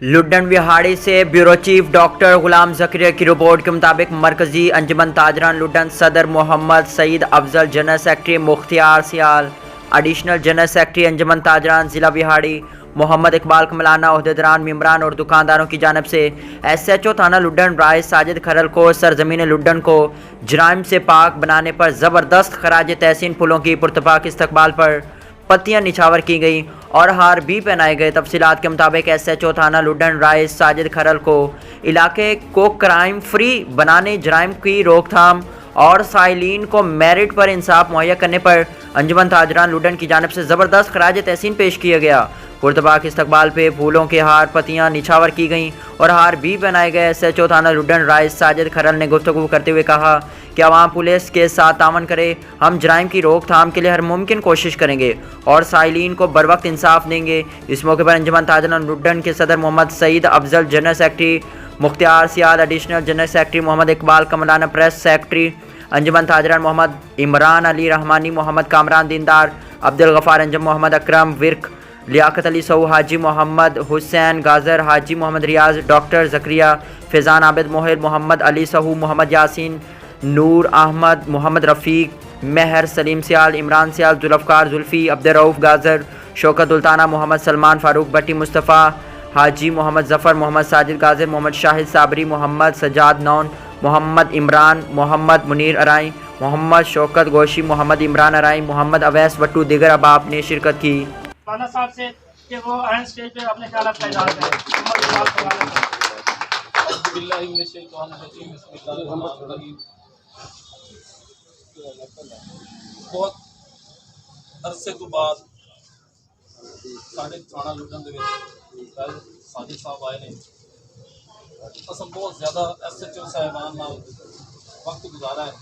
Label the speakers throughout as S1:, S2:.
S1: लुड्डन विहाड़ी से bureau chief doctor गुलाम ज़करिया की report के मुताबिक मरकजी अंजुमन ताजरान लुड्डन सदर Mohammad Saeed Afzal, general secretary Mukhtiar Sial, additional general secretary Anjuman ताजरान ज़िला विहाड़ी मोहम्मद इकबाल कमलाना, ओहदेदारान, मेम्बरान और दुकानदारों की जानब से SHO थाना लुड्डन राइस साजिद खरल को सरजमीन लुड्डन को जराइम से पाक बनाने पर ज़बरदस्त खराज तहसीन फूलों की पुरतपाक इस्तकबाल पर पत्तियां निछावर की गई और हार भी पहनाए गए। तफसीलात के मुताबिक SHO थाना लुड्डन राइस साजिद खरल को इलाके को क्राइम फ्री बनाने, जराइम की रोकथाम और साइलिन को मेरिट पर इंसाफ मुहैया करने पर अंजुमन ताजरान लुड्डन की जानब से ज़बरदस्त खराज तहसीन पेश किया गया। पुरतबाक इस्तकबाल पे फूलों के हार, पत्तियां निछावर की गईं और हार भी पहनाए गए। SHO थाना लुड्डन राइस साजिद खरल ने गुफ्तगू करते हुए कहा कि आवाम पुलिस के साथ तावन करे, हम जराइम की रोकथाम के लिए हर मुमकिन कोशिश करेंगे और साइलिन को बर वक्त इंसाफ देंगे। इस मौके पर अंजुमन ताजरान लुड्डन के सदर Mohammad Saeed Afzal, general secretary Mukhtiar Sial, additional general secretary Mohammad Iqbal Kamlana, press secretary Anjuman Tajran Mohammad Imran Ali Rehmani, Mohammad Kamran Dindar, Abdul Ghaffar Anjum, Mohammad Akram Virk, Liaquat Ali Sau, Haji Mohammad Hussain Gajar, Haji Mohammad Riaz, doctor Zakaria, Faizan Abid Mohil, Mohammad Ali Sahu, Mohammad Yasin, Noor Ahmad, Mohammad Rafiq, Mehar, Saleem Sial, Imran Sial, Zulfiqar Zulfi, Abdurrauf Gajar, Shaukat उल्ताना, Mohammad Salman Farooq भट्टी, मुस्तफ़ा हाजी, मोहम्मद ज़फ़र, मोहम्मद साजिद गाजर, मोहम्मद शाहिद साबरी, मोहम्मद सजाद नौन, मोहम्मद इमरान, मोहम्मद मुनीर अराई, मोहम्मद शौकत गोशी, मोहम्मद इमरान अराई, मोहम्मद अवैस वट्टू दीगर अहबाब ने शिरकत की।
S2: राना साहब से कि वो आयन स्टेज पे अपने ख्यालात का इज़हार करें।
S3: बहुत अरसे तो बाद साढ़े थाना लुड्डन साजिद साहब आए ने, असं बहुत ज़्यादा SHO साहिबान नाल वक्त गुजारा है,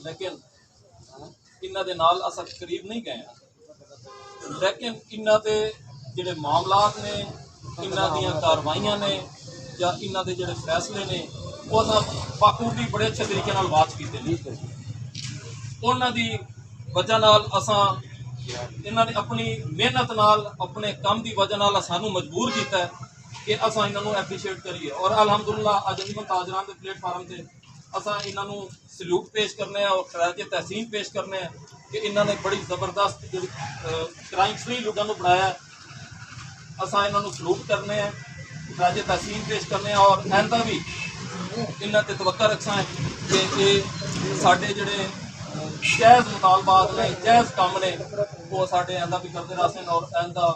S3: लेकिन इन्हां दे नाल असां करीब नहीं गए, लेकिन इन्हां दे जिहड़े मामलात ने, इन्हां दियां कार्रवाइयां ने या इन्हां दे जिहड़े फैसले ने वो असां बाखूबी बड़े अच्छे तरीके नाल वाच कीते ने। उन्हां दी वजह नाल असां इन्हां ने अपनी मेहनत नाल, अपने काम की वजह नाल सानू मजबूर किया है कि असां इन्हां नू एप्रीशिएट करिए और अलहमदुलिल्लाह अज अंजुमन ताजरान के प्लेटफार्म से असां इन्हां नू सल्यूट पेश करने और खराज तहसीन पेश करने कि इन्हां ने बड़ी ज़बरदस्त क्राइम फ्री लुड्डन नू बनाया है। असां इन्हां नू सल्यूट करने हैं, खराज तहसीन पेश करने और आइंदा भी इन्हां ते तवक्का रखना है कि ये साडे जिहड़े जायज़ मुतालबात ने, जायज़ काम ने, वो साडे आइंदा भी करते रहन और आइंदा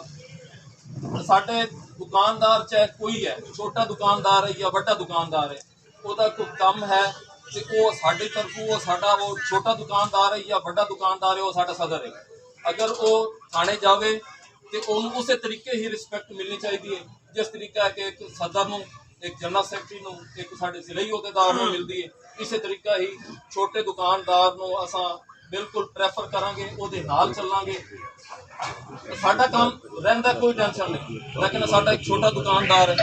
S3: साडे दुकानदार चाहे कोई है, छोटा दुकानदार है या बड़ा दुकानदार है, उसका कोई कम है तो वो साडे तरफों वो साडा वो छोटा दुकानदार है या बड़ा दुकानदार है, वो साडा सदर है। अगर वो थाने जावे तो उन्होंने उस तरीके ही रिस्पैक्ट मिलनी चाहिए जिस तरीका है कि एक सदर नूं, एक जनरल सेक्रेटरी नूं, एक साडे जिले अहदेदार नूं मिलती है, इस तरीका ही छोटे दुकानदार नूं असां बिल्कुल प्रेफर करांगे, उहदे नाल चलांगे। साडा काम रहिंदा कोई टेंशन नहीं, लेकिन साडा एक छोटा दुकानदार है।